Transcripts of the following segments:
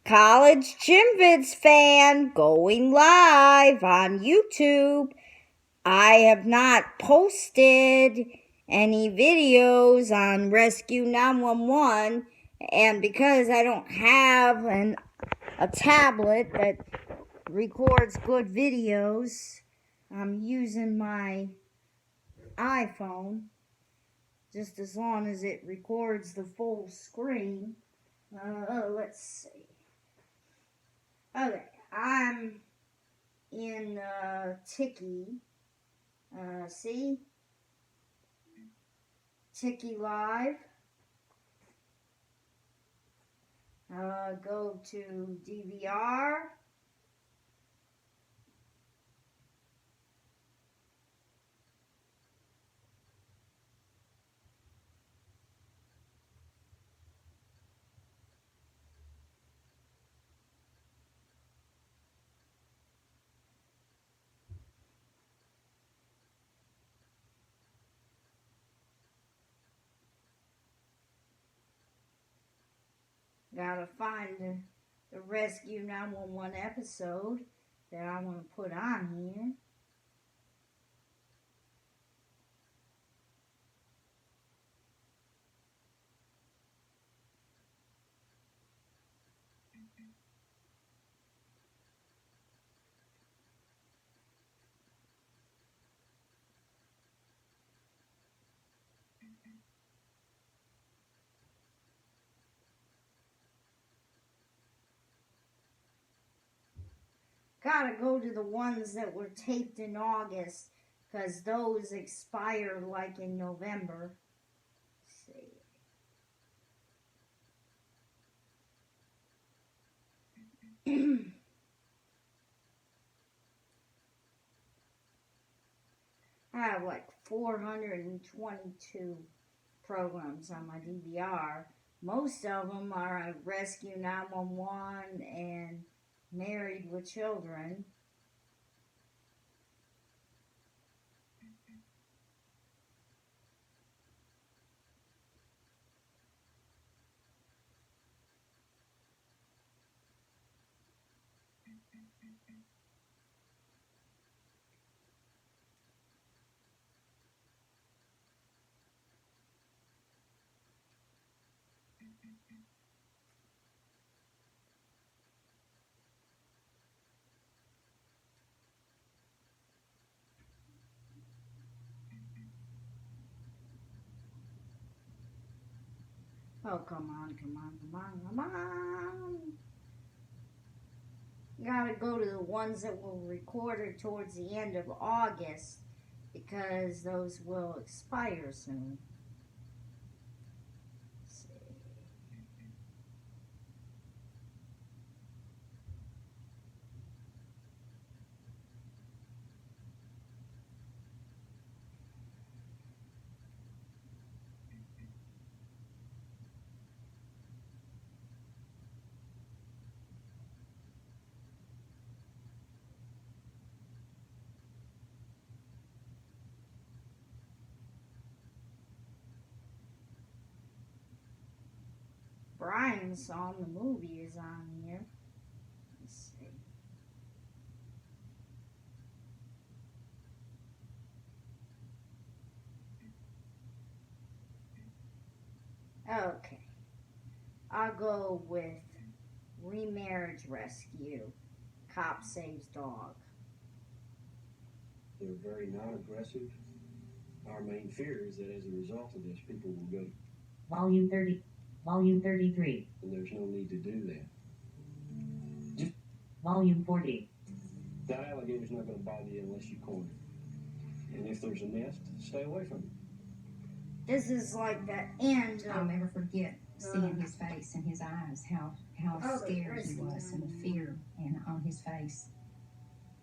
College Chimvids fan going live on YouTube. I have not posted any videos on Rescue 911, and because I don't have a tablet that records good videos, I'm using my iPhone, just as long as it records the full screen. Let's see. Okay, I'm in Tiki. See? Tiki Live. Go to DVR. Gotta find the Rescue 911 episode that I want to put on here. Gotta go to the ones that were taped in August, because those expire like in November. Let's see. I have like 422 programs on my DVR. Most of them are Rescue 911 and Married with Children. Oh, come on, come on, come on, come on. You gotta go to the ones that were recorded towards the end of August, because those will expire soon. Let's see. Brian's song, the movie, is on here. Let's see. Okay. I'll go with Remarriage Rescue. Cop saves dog. They're very non-aggressive. Our main fear is that as a result of this, people will go. Volume 30. Volume 33. And there's no need to do that. Volume 40. That alligator's not going to bother you unless you corner it. And if there's a nest, stay away from it. This is like the end I'll of... never forget seeing his face and his eyes, how scared he was, and the fear and on his face.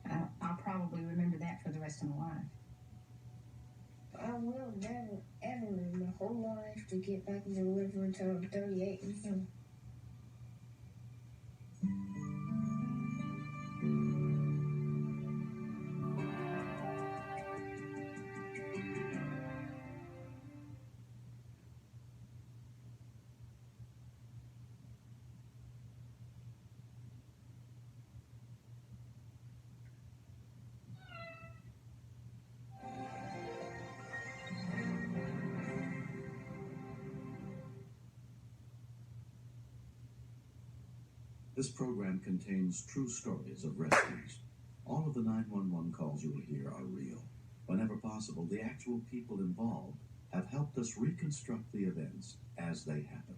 I'll probably remember that for the rest of my life. I will never, ever in my whole life to get back in the river until I'm 38 and so. This program contains true stories of rescues. All of the 911 calls you will hear are real. Whenever possible, the actual people involved have helped us reconstruct the events as they happen.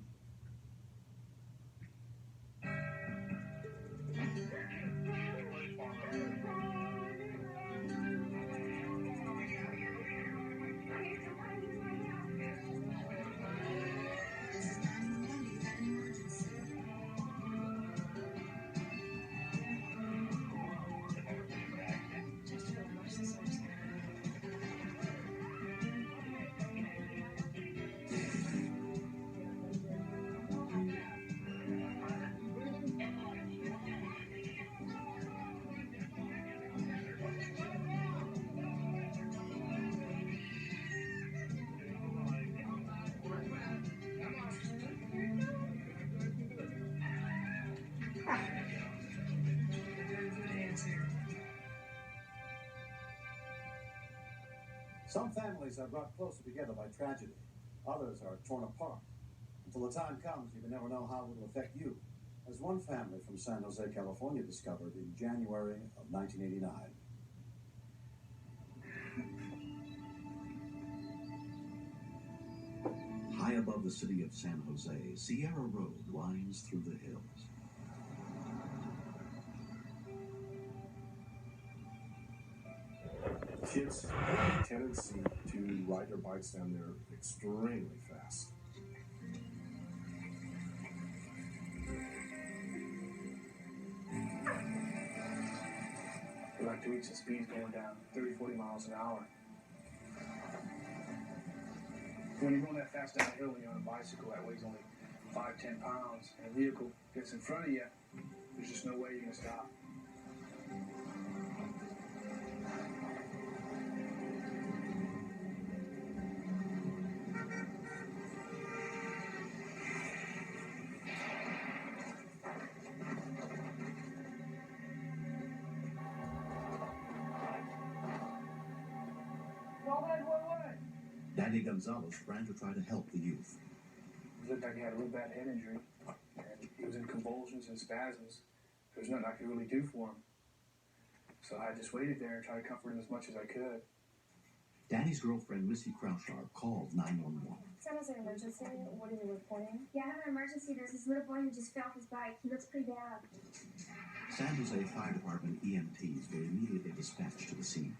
Some families are brought closer together by tragedy. Others are torn apart. Until the time comes, you can never know how it will affect you, as one family from San Jose, California discovered in January of 1989. High above the city of San Jose, Sierra Road winds through the hills. Kids have a tendency to ride their bikes down there extremely fast. We like to reach the speeds going down 30, 40 miles an hour. When you're going that fast down the hill when you're on a bicycle that weighs only 5, 10 pounds, and a vehicle gets in front of you, there's just no way you're going to stop. Danny Gonzalez ran to try to help the youth. He looked like he had a real bad head injury, and he was in convulsions and spasms. There was nothing I could really do for him. So I just waited there and tried to comfort him as much as I could. Danny's girlfriend, Missy Kraushaar, called 911. Someone's an emergency. What are you reporting? Yeah, I have an emergency. There's this little boy who just fell off his bike. He looks pretty bad. San Jose Fire Department EMTs were immediately dispatched to the scene.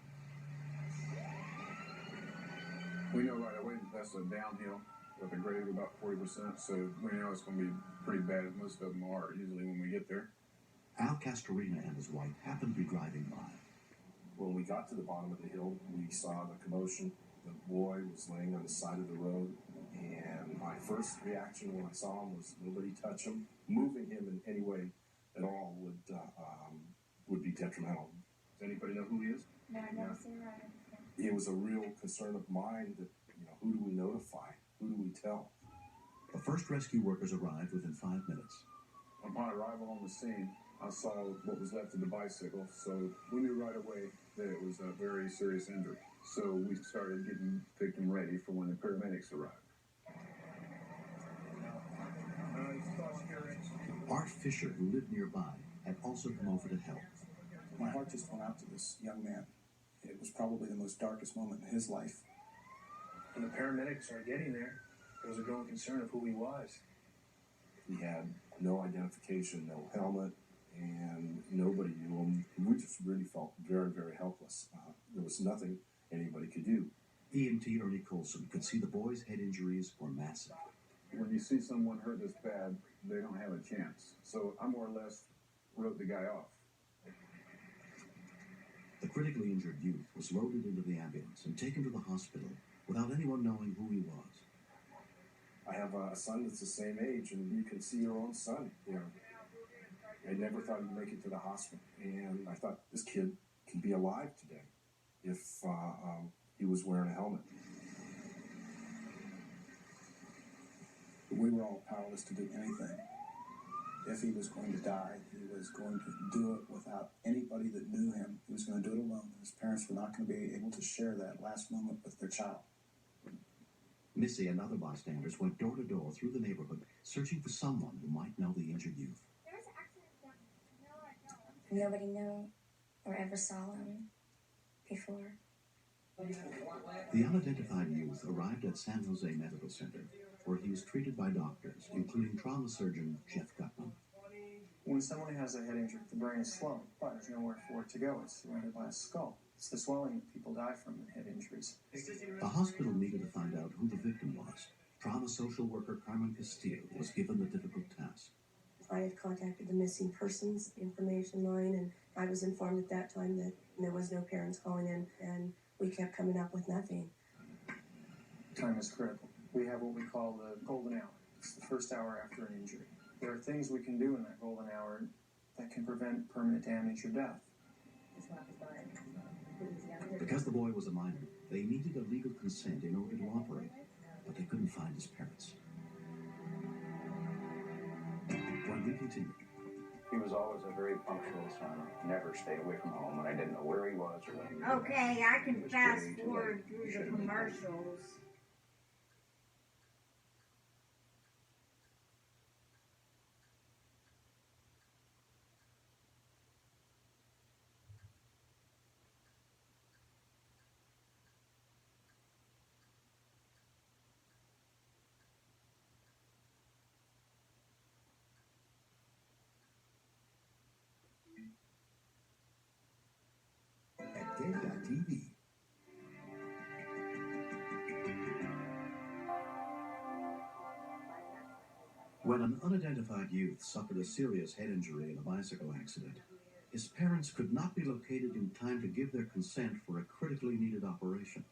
We know right away that that's a downhill with a grade of about 40%, so we know it's going to be pretty bad, as most of them are usually when we get there. Al Castorina and his wife happened to be driving by. When we got to the bottom of the hill, we saw the commotion. The boy was laying on the side of the road, and my first reaction when I saw him was nobody touch him. Moving him in any way at all would be detrimental. Does anybody know who he is? No, I've never seen that. It was a real concern of mine that, who do we notify? Who do we tell? The first rescue workers arrived within 5 minutes. Upon arrival on the scene, I saw what was left of the bicycle, so we knew right away that it was a very serious injury. So we started getting the victim ready for when the paramedics arrived. Art Fisher, who lived nearby, had also come over to help. My heart just went out to this young man. It was probably the most darkest moment in his life. When the paramedics started getting there, there was a growing concern of who he was. He had no identification, no helmet, and nobody knew him. We just really felt very, very helpless. There was nothing anybody could do. EMT Ernie Colson could see the boy's head injuries were massive. When you see someone hurt this bad, they don't have a chance. So I more or less wrote the guy off. The critically injured youth was loaded into the ambulance and taken to the hospital without anyone knowing who he was. I have a son that's the same age, and you can see your own son. I never thought he'd make it to the hospital, and I thought this kid can be alive today if he was wearing a helmet. We were all powerless to do anything. If he was going to die, he was going to do it without anybody that knew him. He was going to do it alone. His parents were not going to be able to share that last moment with their child. Missy and other bystanders went door to door through the neighborhood, searching for someone who might know the injured youth. There was an accident Nobody knew or ever saw him before. The unidentified youth arrived at San Jose Medical Center, where he was treated by doctors, including trauma surgeon Jeff Gutman. When someone has a head injury, the brain is swollen, but there's nowhere for it to go. It's surrounded by a skull. It's the swelling that people die from in head injuries. The hospital needed to find out who the victim was. Trauma social worker Carmen Castillo was given the difficult task. I had contacted the missing persons information line, and I was informed at that time that there was no parents calling in, and we kept coming up with nothing. Time is critical. We have what we call the golden hour. It's the first hour after an injury. There are things we can do in that golden hour that can prevent permanent damage or death. Because the boy was a minor, they needed a legal consent in order to operate, but they couldn't find his parents. When we continued, he was always a very punctual son. Never stayed away from home when I didn't know where he was or when he was. Okay, I can fast forward through the commercials. at Gay.tv. When an unidentified youth suffered a serious head injury in a bicycle accident, his parents could not be located in time to give their consent for a critically needed operation.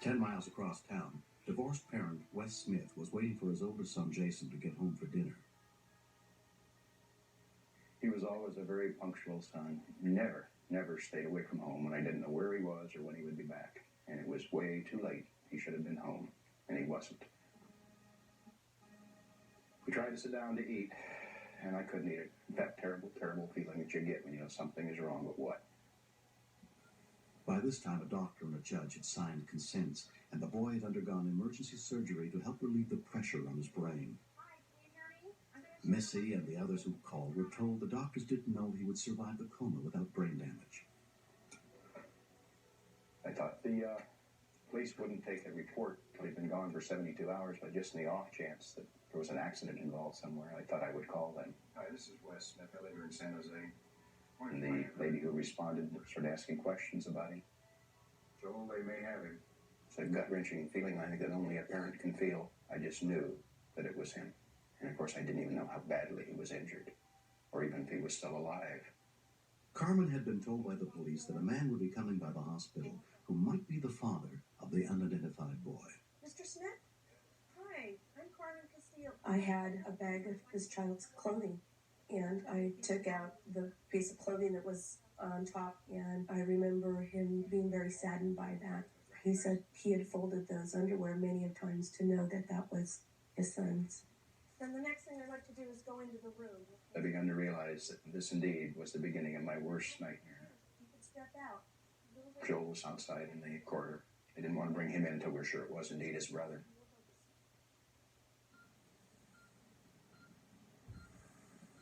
10 miles across town, divorced parent Wes Smith was waiting for his older son Jason to get home for dinner. He was always a very punctual son. Never stayed away from home when I didn't know where he was or when he would be back. And it was way too late. He should have been home, and he wasn't. We tried to sit down to eat, and I couldn't eat it. That terrible feeling that you get when you know something is wrong, but what? By this time, a doctor and a judge had signed consents, and the boy had undergone emergency surgery to help relieve the pressure on his brain. Missy and the others who called were told the doctors didn't know he would survive the coma without brain damage. I thought the police wouldn't take a report till he'd been gone for 72 hours, but just in the off chance that there was an accident involved somewhere, I thought I would call them. Hi, this is Wes Smith. I live here in San Jose. And the lady who responded started asking questions about him. Joel, they may have him. It's a gut-wrenching feeling, I think, that only a parent can feel. I just knew that it was him. And of course, I didn't even know how badly he was injured, or even if he was still alive. Carmen had been told by the police that a man would be coming by the hospital who might be the father of the unidentified boy. Mr. Smith? Hi, I'm Carmen Castillo. I had a bag of this child's clothing, and I took out the piece of clothing that was on top, and I remember him being very saddened by that. He said he had folded those underwear many of times to know that that was his son's. Then the next thing I'd like to do is go into the room. I began to realize that this indeed was the beginning of my worst nightmare. You can step out. Joel was outside in the corridor. I didn't want to bring him in until we were sure it was indeed his brother.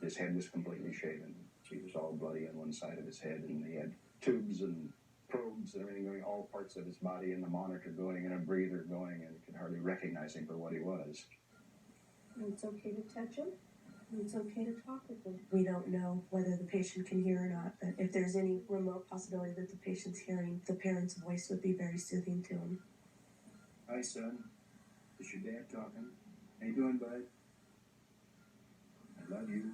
His head was completely shaven. He was all bloody on one side of his head, and he had tubes and probes and everything going, all parts of his body, and the monitor going, and a breather going, and you could hardly recognize him for what he was. It's okay to touch him. It's okay to talk with him. We don't know whether the patient can hear or not, but if there's any remote possibility that the patient's hearing, the parent's voice would be very soothing to him. Hi, son. It's your dad talking. How you doing, bud? I love you.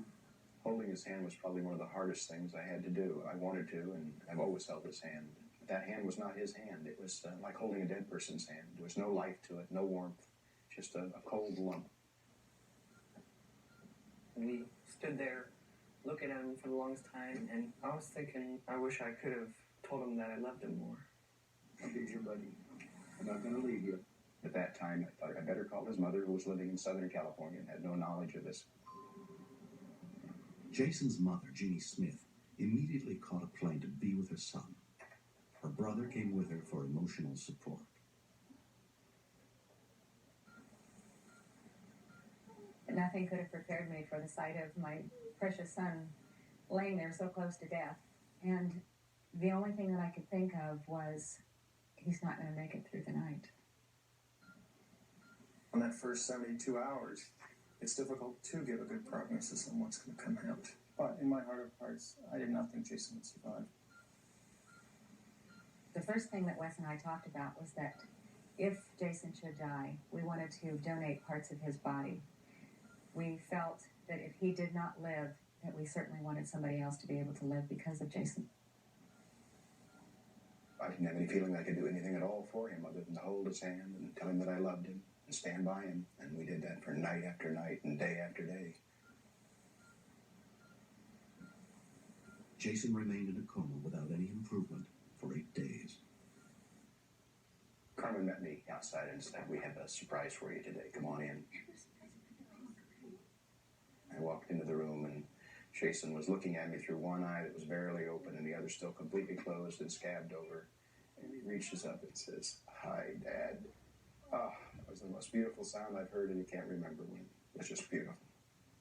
Holding his hand was probably one of the hardest things I had to do. I wanted to, and I've always held his hand. But that hand was not his hand. It was like holding a dead person's hand. There was no life to it, no warmth, just a cold lump. And we stood there looking at him for the longest time, and I was thinking I wish I could have told him that I loved him more. I'll be your buddy. I'm not going to leave you. At that time, I thought I better call his mother, who was living in Southern California and had no knowledge of this. Jason's mother, Jeannie Smith, immediately caught a plane to be with her son. Her brother came with her for emotional support. Nothing could have prepared me for the sight of my precious son laying there so close to death. And the only thing that I could think of was, he's not going to make it through the night. On that first 72 hours, it's difficult to give a good prognosis on what's going to come out. But in my heart of hearts, I did not think Jason would survive. The first thing that Wes and I talked about was that if Jason should die, we wanted to donate parts of his body. We felt that if he did not live, that we certainly wanted somebody else to be able to live because of Jason. I didn't have any feeling I could do anything at all for him other than to hold his hand and tell him that I loved him and stand by him. And we did that for night after night and day after day. Jason remained in a coma without any improvement for 8 days. Carmen met me outside and said, "We have a surprise for you today. Come on in." I walked into the room and Jason was looking at me through one eye that was barely open and the other still completely closed and scabbed over. And he reaches up and says, "Hi, Dad." Oh, that was the most beautiful sound I've heard, and you can't remember when. It was just beautiful.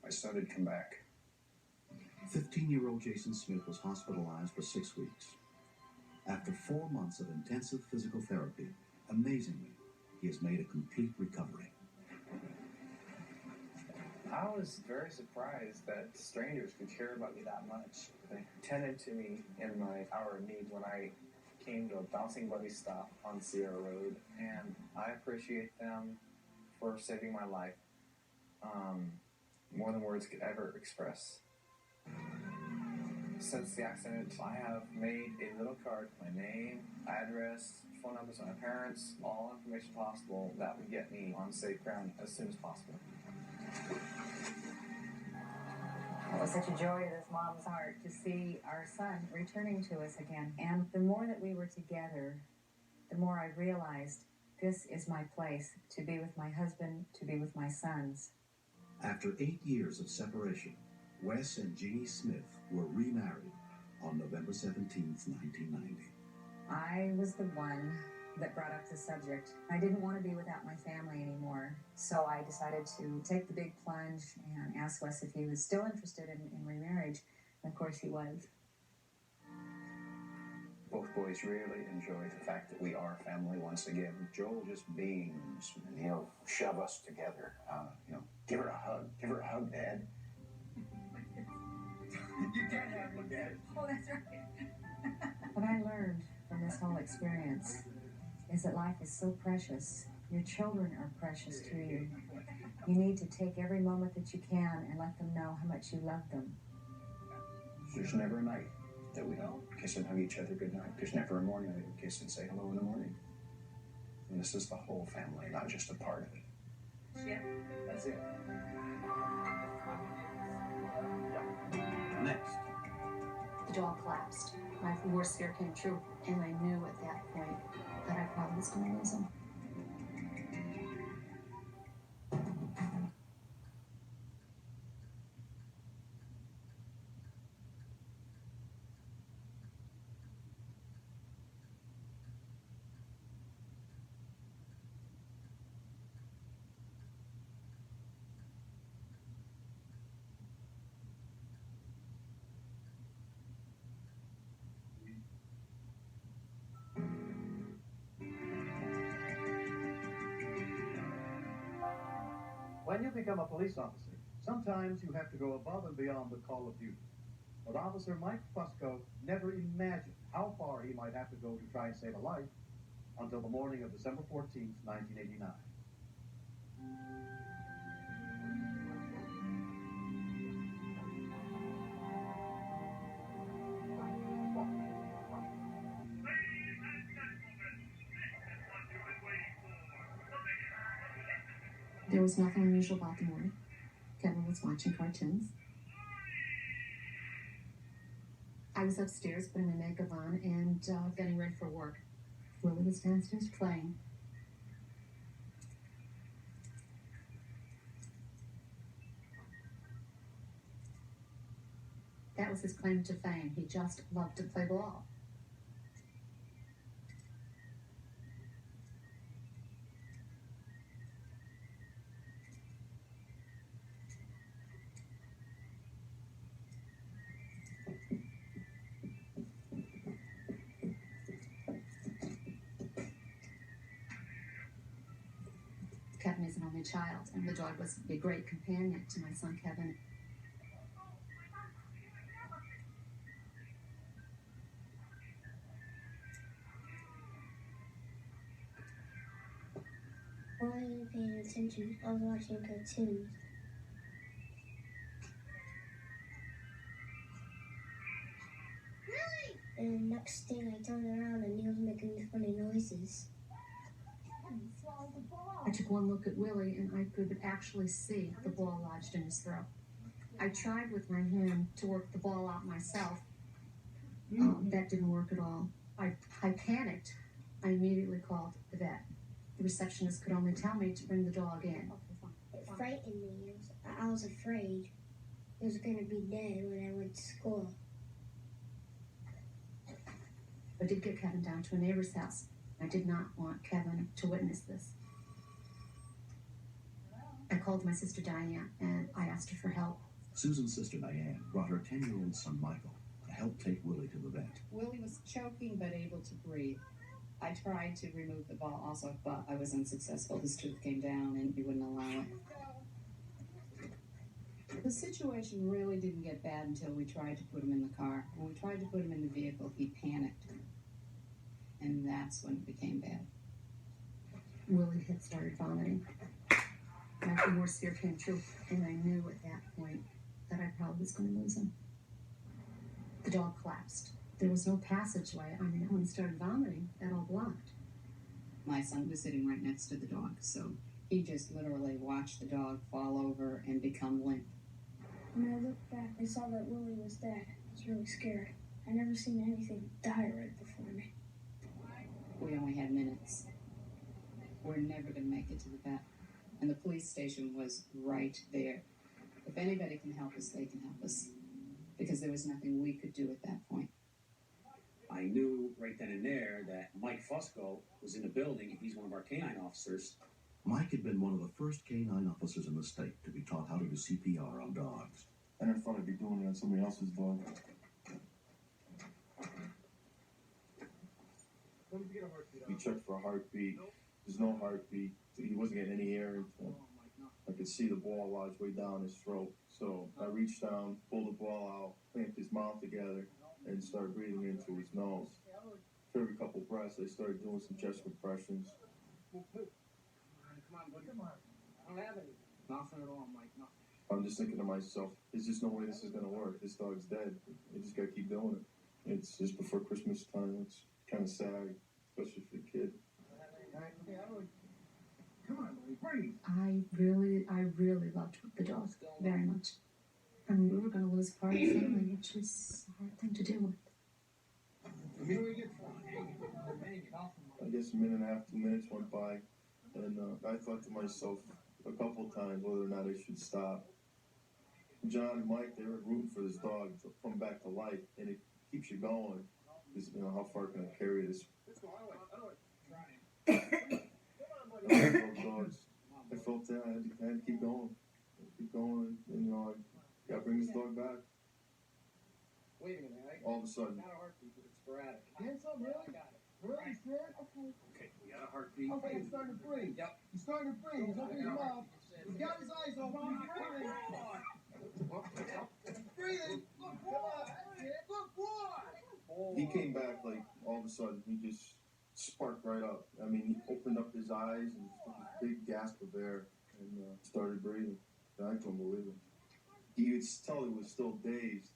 My son had come back. 15-year-old Jason Smith was hospitalized for 6 weeks. After 4 months of intensive physical therapy, amazingly, he has made a complete recovery. I was very surprised that strangers could care about me that much. They tended to me in my hour of need when I came to a bouncing buddy stop on Sierra Road, and I appreciate them for saving my life more than words could ever express. Since the accident, I have made a little card with my name, address, phone numbers of my parents, all information possible that would get me on safe ground as soon as possible. It was such a joy to this mom's heart to see our son returning to us again. And the more that we were together, the more I realized this is my place, to be with my husband, to be with my sons. After 8 years of separation, Wes and Jeannie Smith were remarried on November 17th, 1990. I was the one that brought up the subject. I didn't want to be without my family anymore, so I decided to take the big plunge and ask Wes if he was still interested in remarriage. And of course he was. Both boys really enjoy the fact that we are family once again. Joel just beams and he'll shove us together. Give her a hug. Give her a hug, Dad. You can't have one, Dad. Oh, that's right. What I learned from this whole experience is that life is so precious. Your children are precious to you. You need to take every moment that you can and let them know how much you love them. There's never a night that we don't kiss and hug each other goodnight. There's never a morning that we don't kiss and say hello in the morning. And this is the whole family, not just a part of it. Yeah. That's it. Next. The dog collapsed. My worst fear came true, and I knew at that point that I probably was going to lose him. When you become a police officer, sometimes you have to go above and beyond the call of duty. But Officer Mike Fusco never imagined how far he might have to go to try and save a life until the morning of December 14th, 1989. There was nothing unusual about the morning. Kevin was watching cartoons. I was upstairs putting my makeup on and getting ready for work. Willie was downstairs playing. That was his claim to fame. He just loved to play ball. Kevin is an only child, and the dog was a great companion to my son Kevin. I wasn't paying attention. I was watching cartoons. Really? And the next thing I turned around and he was making funny noises. I took one look at Willie and I could actually see the ball lodged in his throat. I tried with my hand to work the ball out myself. That didn't work at all. I panicked. I immediately called the vet. The receptionist could only tell me to bring the dog in. It frightened me. I was afraid he was going to be dead when I went to school. I did get Kevin down to a neighbor's house. I did not want Kevin to witness this. I called my sister Diane and I asked her for help. Susan's sister Diane brought her 10-year-old son Michael to help take Willie to the vet. Willie was choking but able to breathe. I tried to remove the ball also, but I was unsuccessful. His tooth came down and he wouldn't allow it. The situation really didn't get bad until we tried to put him in the car. When we tried to put him in the vehicle, he panicked. And that's when it became bad. Willie had started vomiting. My worst fear came true, and I knew at that point that I probably was going to lose him. The dog collapsed. There was no passageway. I mean, when he started vomiting, that all blocked. My son was sitting right next to the dog, so he just literally watched the dog fall over and become limp. When I looked back, I saw that Willie was dead. I was really scared. I never seen anything die right before me. We only had minutes. We're never going to make it to the vet. And the police station was right there. If anybody can help us, they can help us. Because there was nothing we could do at that point. I knew right then and there that Mike Fusco was in the building, and he's one of our canine officers. Mike had been one of the first canine officers in the state to be taught how to do CPR on dogs. I never thought I'd be doing it on somebody else's dog. He checked for a heartbeat. There's no heartbeat. He wasn't getting any air into him. I could see the ball lodge way down his throat. So I reached down, pulled the ball out, clamped his mouth together, and started breathing into his nose. For every couple breaths, I started doing some chest compressions. Come on, buddy. Come on. I don't have any. Nothing at all, Mike. Nothing. I'm just thinking to myself, there's just no way this is going to work. This dog's dead. I just got to keep doing it. It's just before Christmas time. It's kind of sad, especially for the kid. Come on, buddy. Breathe. I really loved the dog very much. I mean, we were going to lose part of the family, which was a hard thing to deal with. I guess a minute and a half, 2 minutes went by, and I thought to myself a couple times whether or not I should stop. John and Mike, they were rooting for this dog to come back to life, and it keeps you going. Because, you know, how far can I carry this? I love dogs. I felt that I had to keep going. Keep going, and, you know, I got to bring this dog back. Wait a minute, right? All of a sudden. Not a heartbeat, but it's sporadic. Hands up, really? Really, sure? Okay. Okay, we got a heartbeat. Okay, he's starting to breathe. Yep. He's starting to breathe. He's opening his mouth. He's got his eyes open. He's breathing. He's breathing. Good boy. Good boy. He came back like all of a sudden. He just sparked right up. I mean, he opened up his eyes and took a big gasp of air and started breathing. I couldn't believe it. You could tell he was still dazed.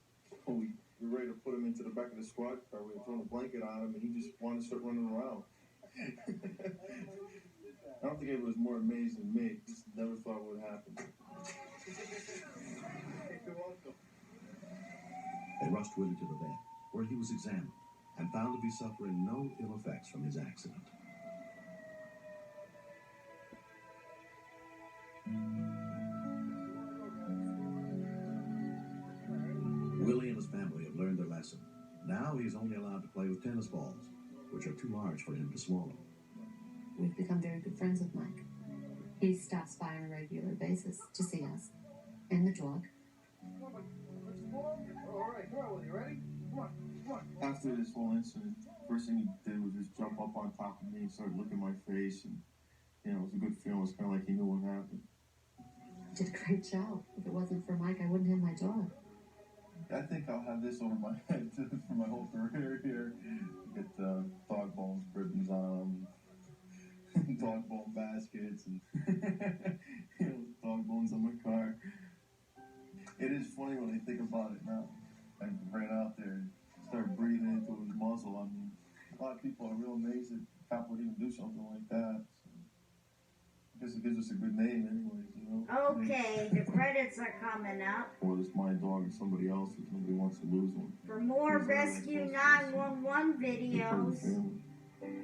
We were ready to put him into the back of the squad car. We had thrown a blanket on him, and he just wanted to start running around. I don't think anyone was more amazed than me. Just never thought it would happen. They rushed Willie to the vet, where he was examined and found to be suffering no ill effects from his accident. Willie and his family have learned their lesson. Now he's only allowed to play with tennis balls, which are too large for him to swallow. We've become very good friends with Mike. He stops by on a regular basis to see us and the dog. All right, come on, you ready? Come on, come on. After this whole incident, first thing he did was just jump up on top of me and start licking my face. And You know, it was a good feeling. It's kind of like he knew what happened. Did a great job. If it wasn't for Mike, I wouldn't have my dog. I think I'll have this over my head for my whole career here. Get dog bones, ribbons on them, dog bone baskets, and you know, dog bones on my car. It is funny when I think about it now. I ran out there and started breathing into his muzzle. I mean, a lot of people are real amazed that a cop would even do something like that. So I guess it gives us a good name anyways, you know? Okay, the credits are coming up. Whether it's my dog or somebody else's, nobody wants to lose one. For more Rescue 911 videos,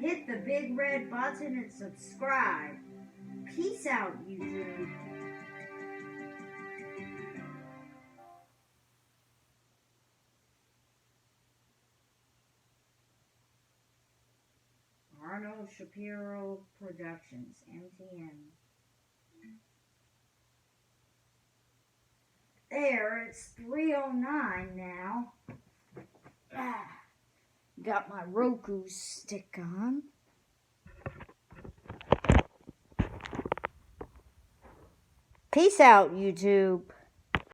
hit the big red button and subscribe. Peace out, YouTube. Arnold Shapiro Productions, MTN. There, it's 3:09 now. Got my Roku stick on. Peace out, YouTube.